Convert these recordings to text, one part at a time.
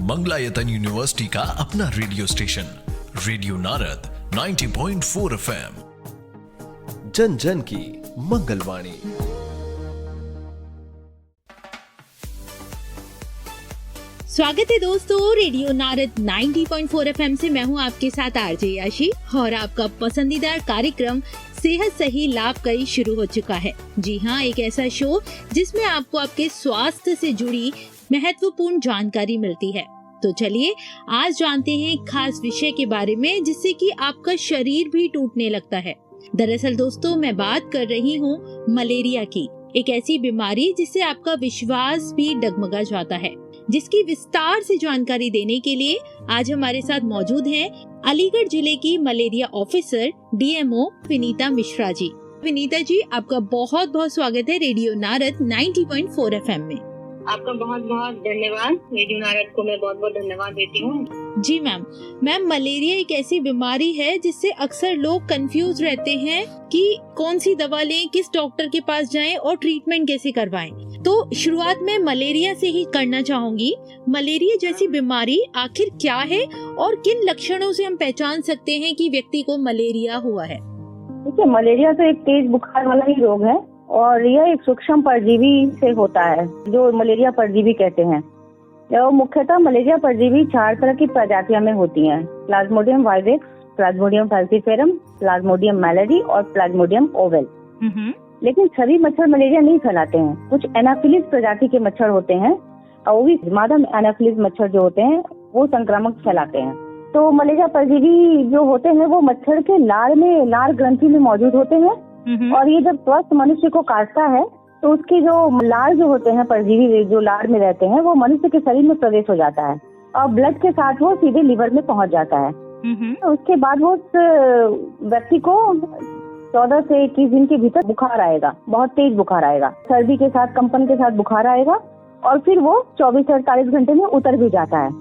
Mangalayatan university का अपना radio station radio Narad 90.4 FM, जन जन की मंगलवाणी। स्वागत है दोस्तों, रेडियो नारद 90.4 FM से मैं हूं आपके साथ आरजे याशी और आपका पसंदीदा कार्यक्रम सेहत सही लाभ कई शुरू हो चुका है। जी हाँ, एक ऐसा शो जिसमें आपको आपके स्वास्थ्य से जुड़ी महत्वपूर्ण जानकारी मिलती है। तो चलिए आज जानते हैं एक खास विषय के बारे में जिससे कि आपका शरीर भी टूटने लगता है। दरअसल दोस्तों, मैं बात कर रही हूँ मलेरिया की, एक ऐसी बीमारी जिससे आपका विश्वास भी डगमगा जाता है, जिसकी विस्तार से जानकारी देने के लिए आज हमारे साथ मौजूद हैं अलीगढ़ जिले की malaria officer DMO Vinita Mishra ji. Vinita ji, आपका बहुत बहुत स्वागत है रेडियो नारद 90.4 FM में। आपका बहुत बहुत धन्यवाद। रेडियो नारद को मैं बहुत बहुत धन्यवाद देती हूँ। जी मैम, मलेरिया एक ऐसी बीमारी है जिससे अक्सर लोग कंफ्यूज रहते हैं कि कौन सी दवा लें, किस डॉक्टर के पास जाएं और ट्रीटमेंट कैसे करवाएं। तो शुरुआत में मलेरिया से ही करना चाहूंगी। मलेरिया जैसी बीमारी आखिर क्या है और किन लक्षणों से हम पहचान सकते हैं कि व्यक्ति को मलेरिया हुआ है? देखिए, मलेरिया तो एक तेज बुखार वाला ही रोग है और यह एक सूक्ष्म परजीवी से होता है जो मलेरिया परजीवी कहते हैं। यह मुख्यतः मलेरिया परजीवी 4 तरह की प्रजातियों में होती हैं: Plasmodium vivax, Plasmodium falciparum, Plasmodium malariae और प्लाज्मोडियम ओवेल। लेकिन सभी मच्छर मलेरिया नहीं फैलाते हैं। कुछ एनाफिलिस प्रजाति के मच्छर होते हैं और वो भी मादा एनाफिलिस मच्छर जो होते हैं वो संक्रामक फैलाते हैं। तो मलेरिया परजीवी जो होते हैं वो मच्छर के लार ग्रंथि में मौजूद होते हैं और ये जब स्वस्थ मनुष्य को काटता है तो उसके जो लार जो होते हैं परजीवी जो लार में रहते हैं वो मनुष्य के शरीर में प्रवेश हो जाता है और ब्लड के साथ वो सीधे लिवर में पहुंच जाता है। तो उसके बाद वो उस व्यक्ति को 14 से 21 दिन के भीतर बुखार आएगा, बहुत तेज बुखार आएगा, सर्दी के साथ कंपन के साथ बुखार आएगा और फिर वो 24 से 48 घंटे में उतर भी जाता है।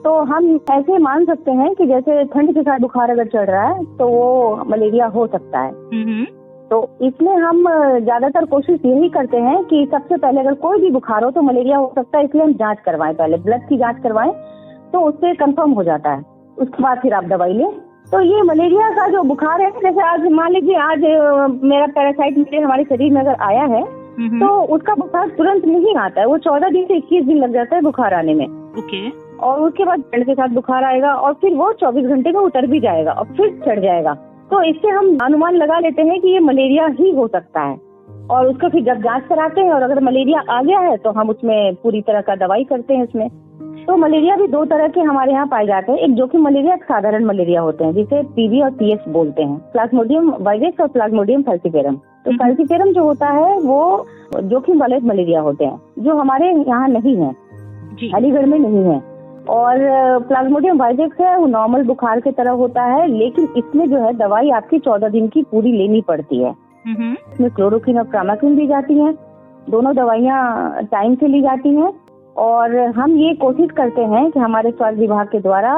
तो हम ऐसे मान सकते हैं कि जैसे ठंड के साथ बुखार अगर चढ़ रहा है तो वो मलेरिया हो सकता है। तो इसमें हम ज्यादातर कोशिश यही करते हैं कि सबसे पहले अगर कोई भी बुखार हो तो मलेरिया हो सकता है, इसलिए हम जांच करवाएं, पहले ब्लड की जांच करवाएं तो उससे कंफर्म हो जाता है। उसके बाद फिर आप दवाई लें। तो ये मलेरिया का जो बुखार है, जैसे आज मान लीजिए आज मेरा पैरासाइट मेरे हमारे शरीर में अगर आया है तो उसका बुखार तुरंत नहीं आता है, वो 14 दिन से 21 दिन लग जाता है बुखार आने में। और उसके बाद ठंड के साथ बुखार आएगा और फिर वो 24 घंटे में उतर भी जाएगा और फिर चढ़ जाएगा। तो इससे हम अनुमान लगा लेते हैं कि ये मलेरिया ही हो सकता है और उसको फिर जब जांच कराते हैं और अगर मलेरिया आ गया है तो हम उसमें पूरी तरह का दवाई करते हैं इसमें। तो मलेरिया भी 2 तरह के हमारे यहाँ पाए जाते हैं। एक जोखिम मलेरिया, एक साधारण मलेरिया होते हैं जिसे PV और PS बोलते हैं, प्लाज्मोडियम वाइवेक्स और प्लाज्मोडियम फैल्सिफेरम। तो फैल्सिफेरम जो होता है वो जोखिम वाले मलेरिया होते हैं जो हमारे यहाँ नहीं है, अलीगढ़ में नहीं है। और प्लाज्मोडियम वाइवेक्स है वो नॉर्मल बुखार की तरह होता है, लेकिन इसमें जो है दवाई आपकी 14 दिन की पूरी लेनी पड़ती है। इसमें क्लोरोक्विन और प्रामाक्विन दी जाती है, दोनों दवाइयाँ टाइम से ली जाती हैं। और हम ये कोशिश करते हैं कि हमारे स्वास्थ्य विभाग के द्वारा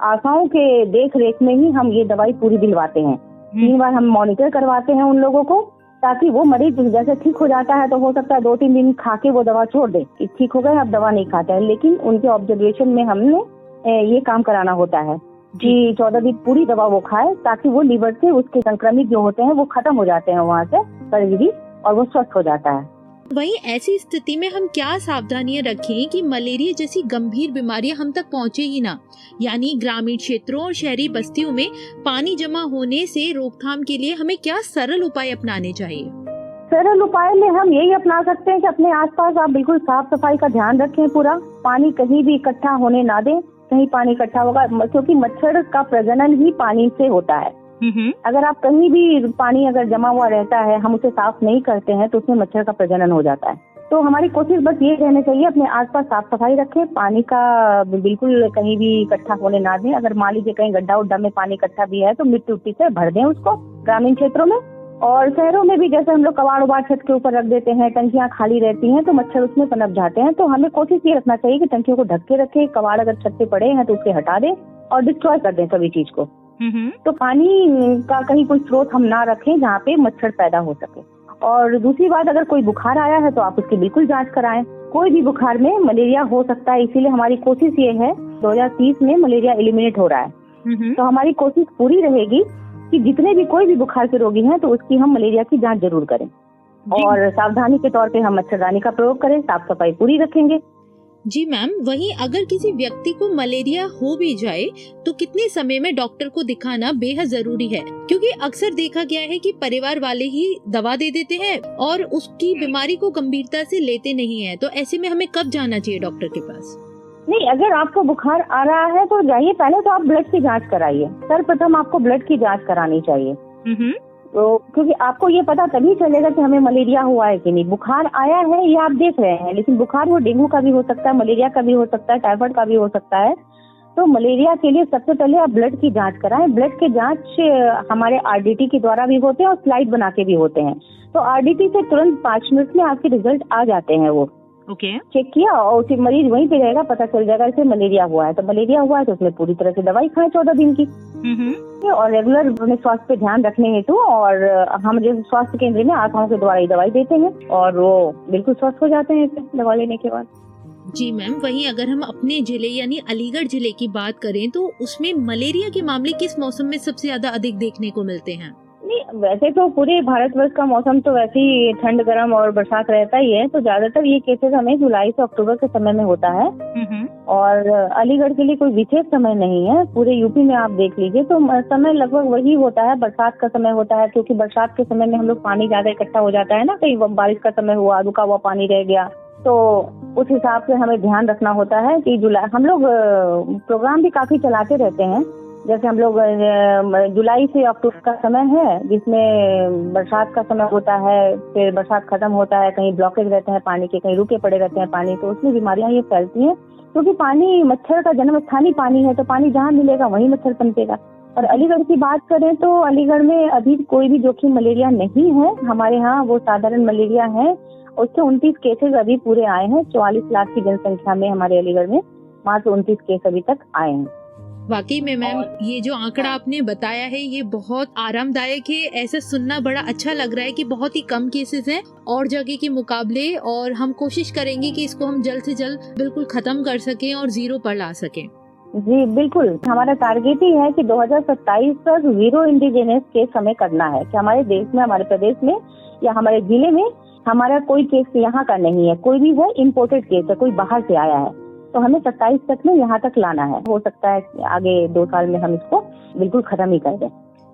आशाओं के देख रेख में ही हम ये दवाई पूरी दिलवाते हैं। 3 बार हम मॉनिटर करवाते हैं उन लोगों को, ताकि वो मरीज जैसे ठीक हो जाता है तो हो सकता है 2-3 दिन खा के वो दवा छोड़ दे कि ठीक हो गए अब दवा नहीं खाता है, लेकिन उनके ऑब्जर्वेशन में हमने ये काम कराना होता है कि 14 दिन पूरी दवा वो खाए ताकि वो लीवर से उसके संक्रमित जो होते हैं वो खत्म हो जाते हैं वहाँ से परजीवी और वो स्वस्थ हो जाता है। वहीं ऐसी स्थिति में हम क्या सावधानियां रखें कि मलेरिया जैसी गंभीर बीमारियां हम तक पहुंचे ही ना, यानी ग्रामीण क्षेत्रों और शहरी बस्तियों में पानी जमा होने से रोकथाम के लिए हमें क्या सरल उपाय अपनाने चाहिए? सरल उपाय में हम यही अपना सकते हैं कि अपने आसपास आप बिल्कुल साफ सफाई का ध्यान रखें। पूरा पानी कहीं भी इकट्ठा होने ना दें, कहीं पानी इकट्ठा होगा क्योंकि मच्छर का प्रजनन ही पानी से होता है। अगर आप कहीं भी पानी अगर जमा हुआ रहता है, हम उसे साफ नहीं करते हैं तो उसमें मच्छर का प्रजनन हो जाता है। तो हमारी कोशिश बस ये रहनी चाहिए, अपने आसपास साफ सफाई रखें, पानी का बिल्कुल कहीं भी इकट्ठा होने ना दें। अगर मान लीजिए कहीं गड्ढा उड्ढा में पानी इकट्ठा भी है तो मिट्टी उट्टी से भर दें उसको ग्रामीण क्षेत्रों में। और शहरों में भी जैसे हम लोग कबाड़ उबाड़ छत के ऊपर रख देते हैं, टंकियां खाली रहती हैं तो मच्छर उसमें पनप जाते हैं। तो हमें कोशिश ये रखना चाहिए कि टंकियों को ढक के रखें, कबाड़ अगर छत पे पड़े हैं तो उसे हटा दें और डिस्ट्रॉय कर दें सभी चीज को। तो पानी का कहीं कोई स्रोत हम ना रखें जहाँ पे मच्छर पैदा हो सके। और दूसरी बात, अगर कोई बुखार आया है तो आप उसकी बिल्कुल जांच कराएं। कोई भी बुखार में मलेरिया हो सकता है, इसीलिए हमारी कोशिश ये है 2030 में मलेरिया एलिमिनेट हो रहा है। तो हमारी कोशिश पूरी रहेगी कि जितने भी कोई भी बुखार के रोगी हैं तो उसकी हम मलेरिया की जांच जरूर करें और सावधानी के तौर पे हम मच्छरदानी का प्रयोग करें, साफ सफाई पूरी रखेंगे। जी मैम, वहीं अगर किसी व्यक्ति को मलेरिया हो भी जाए तो कितने समय में डॉक्टर को दिखाना बेहद जरूरी है, क्योंकि अक्सर देखा गया है कि परिवार वाले ही दवा दे देते हैं और उसकी बीमारी को गंभीरता से लेते नहीं है। तो ऐसे में हमें कब जाना चाहिए डॉक्टर के पास? नहीं, अगर आपको बुखार आ रहा है तो जाइए, पहले तो आप ब्लड की जांच कराइए। सर्वप्रथम आपको ब्लड की जांच करानी चाहिए, तो क्योंकि आपको ये पता तभी चलेगा कि हमें मलेरिया हुआ है कि नहीं। बुखार आया है ये आप देख रहे हैं, लेकिन बुखार वो डेंगू का भी हो सकता है, मलेरिया का भी हो सकता है, टाइफाइड का भी हो सकता है। तो मलेरिया के लिए सबसे पहले आप ब्लड की जांच कराएं। ब्लड के जांच हमारे आरडीटी के द्वारा भी होते हैं और स्लाइड बना के भी होते हैं। तो आरडीटी से तुरंत 5 मिनट में आपके रिजल्ट आ जाते हैं। वो चेक किया और उसी मरीज वहीं पे रहेगा, पता चल जाएगा इसे मलेरिया हुआ है। तो मलेरिया हुआ है तो उसमें पूरी तरह से दवाई खाएं 14 दिन की, और रेगुलर अपने स्वास्थ्य पे ध्यान रखने हेतु। और हम जो स्वास्थ्य केंद्र में आशाओं के द्वारा ही दवाई देते हैं और वो बिल्कुल स्वस्थ हो जाते हैं दवा लेने के बाद। जी मैम, वहीं अगर हम अपने जिले यानी अलीगढ़ जिले की बात करें तो उसमें मलेरिया के मामले किस मौसम में सबसे ज्यादा अधिक देखने को मिलते हैं? नहीं, वैसे तो पूरे भारतवर्ष का मौसम तो वैसे ही ठंड, गर्म और बरसात रहता ही है। तो ज्यादातर ये केसेस हमें जुलाई से अक्टूबर के समय में होता है और अलीगढ़ के लिए कोई विशेष समय नहीं है। पूरे यूपी में आप देख लीजिए तो समय लगभग वही होता है, बरसात का समय होता है। क्योंकि बरसात के समय में हम लोग पानी ज्यादा इकट्ठा हो जाता है ना, कहीं बारिश का समय हुआ, रुका हुआ पानी रह गया, तो उस हिसाब से हमें ध्यान रखना होता है कि जुलाई। हम लोग प्रोग्राम भी काफी चलाते रहते हैं, जैसे हम लोग जुलाई से अक्टूबर का समय है जिसमें बरसात का समय होता है, फिर बरसात खत्म होता है, कहीं ब्लॉकेज रहते हैं पानी के, कहीं रुके पड़े रहते हैं पानी, तो उसमें बीमारियां ये फैलती हैं। क्योंकि पानी मच्छर का जन्म स्थान ही पानी है, तो पानी जहाँ मिलेगा वहीं मच्छर पनपेगा। और अलीगढ़ की बात करें तो अलीगढ़ में अभी कोई भी जोखिम मलेरिया नहीं है। हमारे यहाँ वो साधारण मलेरिया है, उसके 29 केसेस अभी पूरे आए हैं। 44 लाख की जनसंख्या में हमारे अलीगढ़ में मात्र 29 केस अभी तक आए हैं। वाकई में मैम, ये जो आंकड़ा आपने बताया है ये बहुत आरामदायक है। ऐसा सुनना बड़ा अच्छा लग रहा है कि बहुत ही कम केसेस हैं और जगह के मुकाबले, और हम कोशिश करेंगे कि इसको हम जल्द से जल्द बिल्कुल खत्म कर सकें और 0 पर ला सकें। जी बिल्कुल, हमारा टारगेट ही है कि 2027 तक 0 इंडिजिनस केस हमें करना है, कि हमारे देश में, हमारे प्रदेश में या हमारे जिले में हमारा कोई केस यहाँ का नहीं है। कोई भी है इम्पोर्टेड केस है, कोई बाहर से आया है, तो हमें 27 तक में यहाँ तक लाना है। हो सकता है आगे 2 साल में हम इसको बिल्कुल खत्म ही कर दें।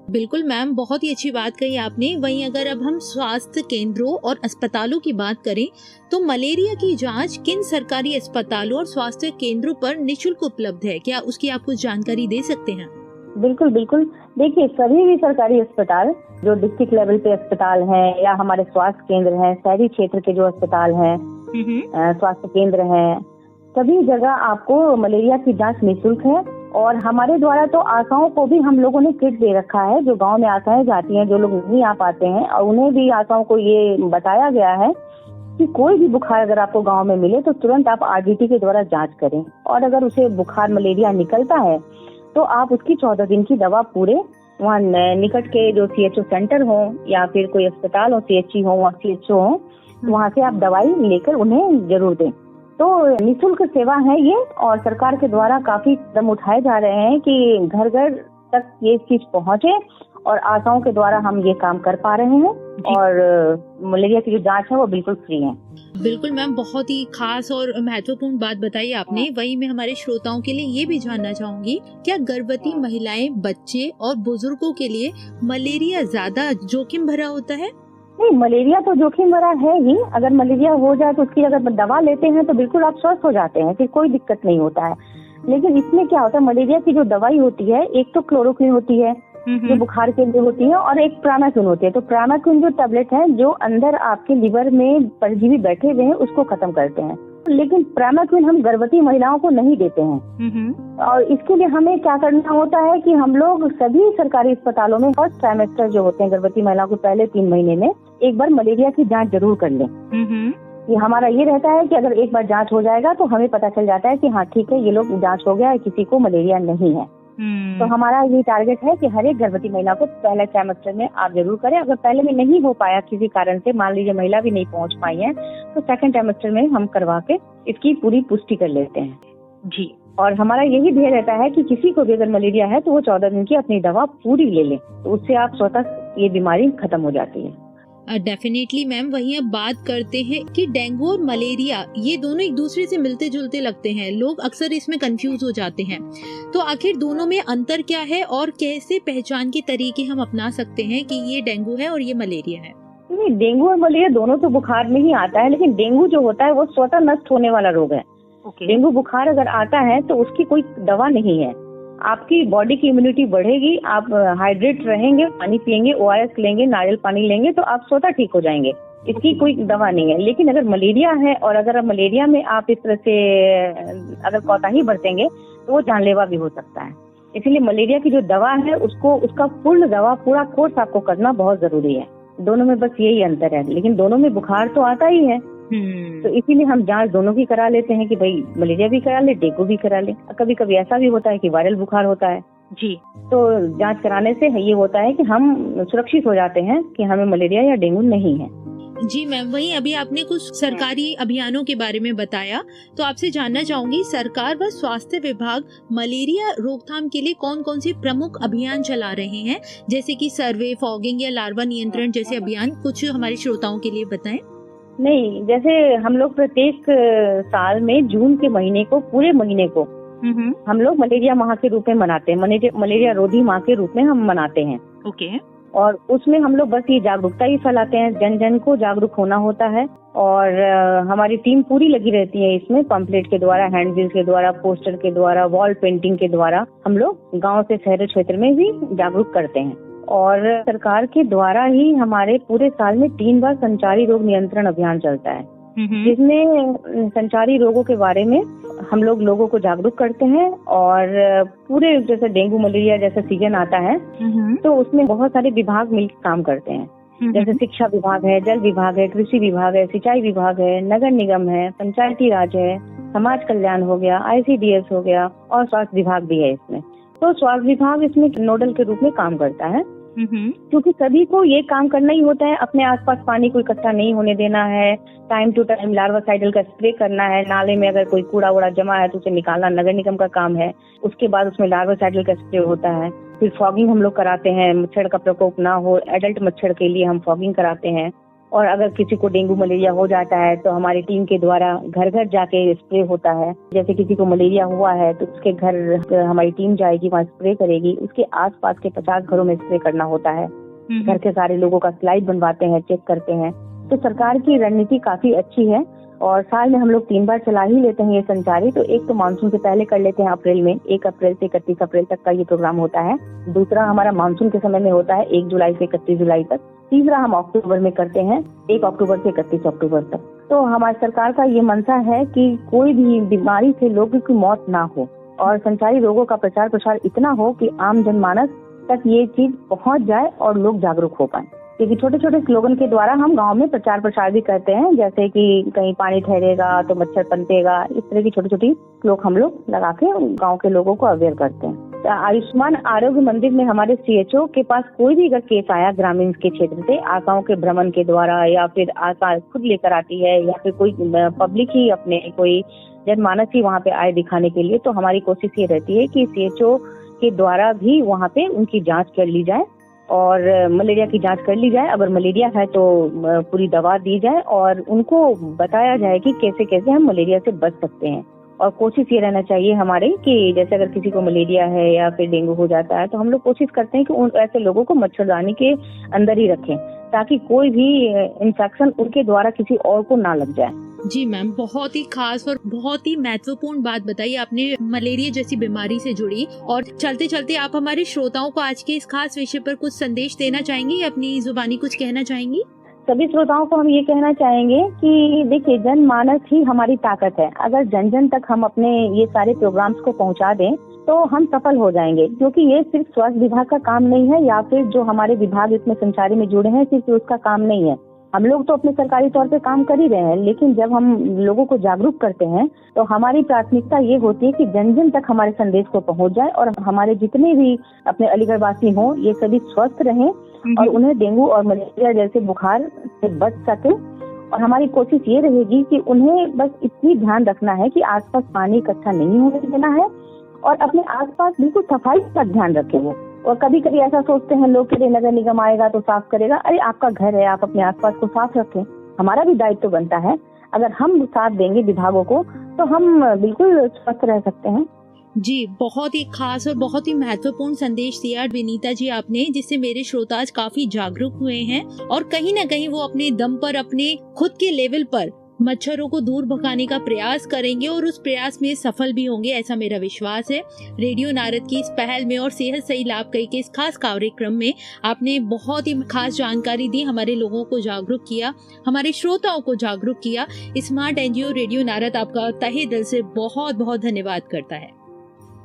बिल्कुल मैम, बहुत ही अच्छी बात कही आपने। वहीं अगर अब हम स्वास्थ्य केंद्रों और अस्पतालों की बात करें तो मलेरिया की जांच किन सरकारी अस्पतालों और स्वास्थ्य केंद्रों पर निःशुल्क उपलब्ध है? क्या उसकी आप कुछ जानकारी दे सकते हैं? बिल्कुल बिल्कुल, देखिए सभी भी सरकारी अस्पताल जो डिस्ट्रिक्ट लेवल पे अस्पताल हैं या हमारे स्वास्थ्य केंद्र हैं, शहरी क्षेत्र के जो अस्पताल हैं, स्वास्थ्य केंद्र हैं, सभी जगह आपको मलेरिया की जांच निःशुल्क है। और हमारे द्वारा तो आशाओं को भी हम लोगों ने किट दे रखा है। जो गांव में आशाएं जाती हैं, जो लोग नहीं आ पाते हैं, और उन्हें भी आशाओं को ये बताया गया है कि कोई भी बुखार अगर आपको गांव में मिले तो तुरंत आप आरडीटी के द्वारा जांच करें, और अगर उसे बुखार मलेरिया निकलता है तो आप उसकी 14 दिन की दवा पूरे वहाँ निकट के जो CHO सेंटर हो या फिर कोई अस्पताल हो, CHE हो, CHO हो, वहाँ से आप दवाई लेकर उन्हें जरूर दें। तो निःशुल्क सेवा है ये, और सरकार के द्वारा काफी कदम उठाए जा रहे हैं कि घर घर तक ये चीज पहुँचे, और आशाओं के द्वारा हम ये काम कर पा रहे हैं। और मलेरिया की जो जांच है वो बिल्कुल फ्री है। बिल्कुल मैम, बहुत ही खास और महत्वपूर्ण बात बताई आपने। वहीं मैं हमारे श्रोताओं के लिए ये भी जानना चाहूंगी, क्या गर्भवती महिलाएं, बच्चे और बुजुर्गों के लिए मलेरिया ज्यादा जोखिम भरा होता है? नहीं, मलेरिया तो जोखिम भरा है ही। अगर मलेरिया हो जाए तो उसकी अगर दवा लेते हैं तो बिल्कुल आप स्वस्थ हो जाते हैं, फिर कोई दिक्कत नहीं होता है। लेकिन इसमें क्या होता है, मलेरिया की जो दवाई होती है, एक तो क्लोरोक्विन होती है जो बुखार के लिए होती है, और एक प्रामाक्विन होती है। तो प्रामाक्विन जो टैबलेट है जो अंदर आपके लिवर में परजीवी बैठे हुए हैं उसको खत्म करते हैं। लेकिन प्रामाक्विन हम गर्भवती महिलाओं को नहीं देते हैं। और इसके लिए हमें क्या करना होता है कि हम लोग सभी सरकारी अस्पतालों में फर्स्ट ट्राइमेस्टर जो होते हैं गर्भवती महिलाओं को पहले 3 महीने में एक बार मलेरिया की जांच जरूर कर लें। ये हमारा ये रहता है कि अगर एक बार जांच हो जाएगा तो हमें पता चल जाता है कि हाँ ठीक है, ये लोग जांच हो गया है, किसी को मलेरिया नहीं है। तो हमारा ये टारगेट है कि हर एक गर्भवती महिला को पहले ट्राइमेस्टर में आप जरूर करें। अगर पहले में नहीं हो पाया किसी कारण से, मान लीजिए महिला भी नहीं पहुंच पाई है, तो सेकंड ट्राइमेस्टर में हम करवा के इसकी पूरी पुष्टि कर लेते हैं जी। और हमारा यही ध्येय रहता है कि किसी को भी अगर मलेरिया है तो वो 14 दिन की अपनी दवा पूरी ले ले, तो उससे आप स्वतः ये बीमारी खत्म हो जाती है। डेफिनेटली मैम, वहीं अब बात करते हैं कि डेंगू और मलेरिया ये दोनों एक दूसरे से मिलते जुलते लगते हैं। लोग अक्सर इसमें कंफ्यूज हो जाते हैं, तो आखिर दोनों में अंतर क्या है और कैसे पहचान के तरीके हम अपना सकते हैं कि ये डेंगू है और ये मलेरिया है? नहीं, डेंगू और मलेरिया दोनों तो बुखार में ही आता है, लेकिन डेंगू जो होता है वो स्वतः नष्ट होने वाला रोग है। डेंगू बुखार अगर आता है तो उसकी कोई दवा नहीं है। आपकी बॉडी की इम्यूनिटी बढ़ेगी, आप हाइड्रेट रहेंगे, पानी पिएंगे, ORS लेंगे, नारियल पानी लेंगे तो आप स्वतः ठीक हो जाएंगे। इसकी कोई दवा नहीं है। लेकिन अगर मलेरिया है और अगर मलेरिया में आप इस तरह से अगर कोताही बरतेंगे तो वो जानलेवा भी हो सकता है। इसीलिए मलेरिया की जो दवा है उसका पूर्ण दवा, पूरा कोर्स आपको करना बहुत जरूरी है। दोनों में बस यही अंतर है, लेकिन दोनों में बुखार तो आता ही है। तो इसीलिए हम जांच दोनों की करा लेते हैं कि भाई मलेरिया भी करा ले, डेंगू भी करा ले। कभी कभी ऐसा भी होता है कि वायरल बुखार होता है जी, तो जांच कराने से ये होता है कि हम सुरक्षित हो जाते हैं कि हमें मलेरिया या डेंगू नहीं है। जी मैम, वहीं अभी आपने कुछ सरकारी अभियानों के बारे में बताया, तो आपसे जानना चाहूंगी सरकार व स्वास्थ्य विभाग मलेरिया रोकथाम के लिए कौन कौन से प्रमुख अभियान चला रहे हैं, जैसे कि सर्वे, फॉगिंग या लार्वा नियंत्रण जैसे अभियान, कुछ हमारे श्रोताओं के लिए बताएं। नहीं, जैसे हम लोग प्रत्येक साल में जून के महीने को, पूरे महीने को हम लोग मलेरिया माह के रूप में मनाते हैं। मलेरिया रोधी माह के रूप में हम मनाते हैं। ओके। और उसमें हम लोग बस ये जागरूकता ही फैलाते हैं, जन जन को जागरूक होना होता है। और हमारी टीम पूरी लगी रहती है इसमें, पंपलेट के द्वारा, हैंडबिल के द्वारा, पोस्टर के द्वारा, वॉल पेंटिंग के द्वारा हम लोग गाँव से शहर क्षेत्र में भी जागरूक करते हैं। और सरकार के द्वारा ही हमारे पूरे साल में 3 बार संचारी रोग नियंत्रण अभियान चलता है, जिसमें संचारी रोगों के बारे में हम लोग लोगों को जागरूक करते हैं। और पूरे जैसे डेंगू मलेरिया जैसा सीजन आता है तो उसमें बहुत सारे विभाग मिलकर काम करते हैं। जैसे शिक्षा विभाग है, जल विभाग है, कृषि विभाग है, सिंचाई विभाग है, नगर निगम है, पंचायती राज है, समाज कल्याण हो गया, ICDS हो गया, और स्वास्थ्य विभाग भी है इसमें। तो स्वास्थ्य विभाग इसमें नोडल के रूप में काम करता है, क्योंकि सभी को ये काम करना ही होता है। अपने आसपास पानी को इकट्ठा नहीं होने देना है, टाइम टू टाइम लार्वासाइडल का स्प्रे करना है। नाले में अगर कोई कूड़ा वूड़ा जमा है तो उसे निकालना नगर निगम का काम है। उसके बाद उसमें लार्वासाइडल का स्प्रे होता है। फिर फॉगिंग हम लोग कराते हैं, मच्छर का प्रकोप ना हो, एडल्ट मच्छर के लिए हम फॉगिंग कराते हैं। और अगर किसी को डेंगू मलेरिया हो जाता है तो हमारी टीम के द्वारा घर घर जाके स्प्रे होता है। जैसे किसी को मलेरिया हुआ है तो उसके घर हमारी टीम जाएगी, वहाँ स्प्रे करेगी। उसके आसपास के 50 घरों में स्प्रे करना होता है। घर के सारे लोगों का स्लाइड बनवाते हैं, चेक करते हैं। तो सरकार की रणनीति काफी अच्छी है और साल में हम लोग 3 बार चला ही लेते हैं ये संचारी। तो एक तो मानसून से पहले कर लेते हैं अप्रैल में, 1 अप्रैल से 31 अप्रैल तक का ये प्रोग्राम होता है। दूसरा हमारा मानसून के समय में होता है 1 जुलाई से 31 जुलाई तक। तीसरा हम अक्टूबर में करते हैं, 1 अक्टूबर से 31 अक्टूबर तक। तो हमारी सरकार का ये मंशा है कि कोई भी बीमारी से लोगों की मौत ना हो और संचारी रोगों का प्रचार प्रसार इतना हो कि आम जनमानस तक ये चीज पहुंच जाए और लोग जागरूक हो पाए। क्योंकि छोटे छोटे स्लोगन के द्वारा हम गांव में प्रचार प्रसार भी करते हैं, जैसे कि कहीं पानी ठहरेगा तो मच्छर पनपेगा, इस तरह की छोटी छोटी स्लोग हम लोग लगा के गांव के लोगों को अवेयर करते हैं। आयुष्मान आरोग्य मंदिर में हमारे CHO के पास कोई भी अगर केस आया ग्रामीण के क्षेत्र से, आशाओं के भ्रमण के द्वारा या फिर आशा खुद लेकर आती है या फिर कोई पब्लिक ही अपने कोई जनमानस ही वहाँ पे आए दिखाने के लिए, तो हमारी कोशिश ये रहती है कि CHO के द्वारा भी वहाँ पे उनकी जांच कर ली जाए और मलेरिया की जांच कर ली जाए। अगर मलेरिया है तो पूरी दवा दी जाए और उनको बताया जाए कि कैसे कैसे हम मलेरिया से बच सकते हैं। और कोशिश ये रहना चाहिए हमारे कि जैसे अगर किसी को मलेरिया है या फिर डेंगू हो जाता है तो हम लोग कोशिश करते हैं कि उन ऐसे लोगों को मच्छरदानी के अंदर ही रखें ताकि कोई भी इंफेक्शन उनके द्वारा किसी और को ना लग जाए। जी मैम, बहुत ही खास और बहुत ही महत्वपूर्ण बात बताई आपने मलेरिया जैसी बीमारी से जुड़ी। और चलते चलते आप हमारे श्रोताओं को आज के इस खास विषय पर कुछ संदेश देना चाहेंगी या अपनी जुबानी कुछ कहना चाहेंगी? सभी श्रोताओं को हम ये कहना चाहेंगे कि देखिए, जनमानस ही हमारी ताकत है। अगर जन जन तक हम अपने ये सारे प्रोग्राम्स को पहुंचा दें तो हम सफल हो जाएंगे, क्योंकि ये सिर्फ स्वास्थ्य विभाग का काम नहीं है या फिर जो हमारे विभाग इसमें संचारी में जुड़े हैं सिर्फ उसका काम नहीं है। हम लोग तो अपने सरकारी तौर पे काम कर ही रहे हैं, लेकिन जब हम लोगों को जागरूक करते हैं तो हमारी प्राथमिकता ये होती है कि जन जन तक हमारे संदेश को पहुंच जाए और हमारे जितने भी अपने अलीगढ़ वासी हों ये सभी स्वस्थ रहें और उन्हें डेंगू और मलेरिया जैसे बुखार से बच सके। और हमारी कोशिश ये रहेगी कि उन्हें बस इतनी ध्यान रखना है कि आसपास पानी इकट्ठा नहीं होने देना है और अपने आसपास बिल्कुल सफाई का ध्यान रखें वो। और कभी कभी ऐसा सोचते हैं लोग कि नगर निगम आएगा तो साफ करेगा। अरे आपका घर है, आप अपने आसपास को साफ रखें, हमारा भी दायित्व बनता है। अगर हम साथ देंगे विभागों को तो हम बिल्कुल स्वस्थ रह सकते हैं। जी, बहुत ही खास और बहुत ही महत्वपूर्ण संदेश दिया विनीता जी आपने, जिससे मेरे श्रोता आज काफी जागरूक हुए हैं और कहीं ना कहीं वो अपने दम पर अपने खुद के लेवल पर मच्छरों को दूर भगाने का प्रयास करेंगे और उस प्रयास में सफल भी होंगे, ऐसा मेरा विश्वास है। रेडियो नारद की इस पहल में और सेहत सही लाभकारी के इस खास कार्यक्रम में आपने बहुत ही खास जानकारी दी, हमारे लोगों को जागरूक किया, हमारे श्रोताओं को जागरूक किया। स्मार्ट एनजीओ रेडियो नारद आपका तहे दिल से बहुत बहुत धन्यवाद करता है।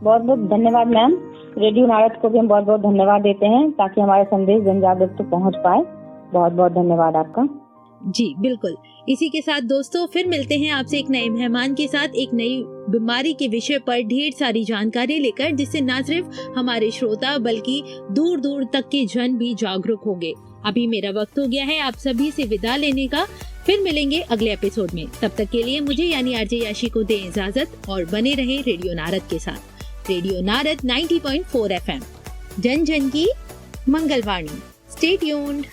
बहुत बहुत धन्यवाद मैम। रेडियो नारद को भी हम बहुत बहुत धन्यवाद देते हैं ताकि हमारा संदेश जन जागरूक तक पहुंच पाए। बहुत बहुत धन्यवाद आपका। जी बिल्कुल। इसी के साथ दोस्तों फिर मिलते हैं आपसे एक नए मेहमान के साथ, एक नई बीमारी के विषय पर ढेर सारी जानकारी लेकर, जिससे न सिर्फ हमारे श्रोता बल्कि दूर दूर तक के जन भी जागरूक होंगे। अभी मेरा वक्त हो गया है आप सभी से विदा लेने का। फिर मिलेंगे अगले एपिसोड में। तब तक के लिए मुझे यानी आरजे याशी को दें इजाजत और बने रहें रेडियो नारद के साथ। रेडियो नारद 90.4 FM, जन जन की मंगलवाणी। Stay tuned.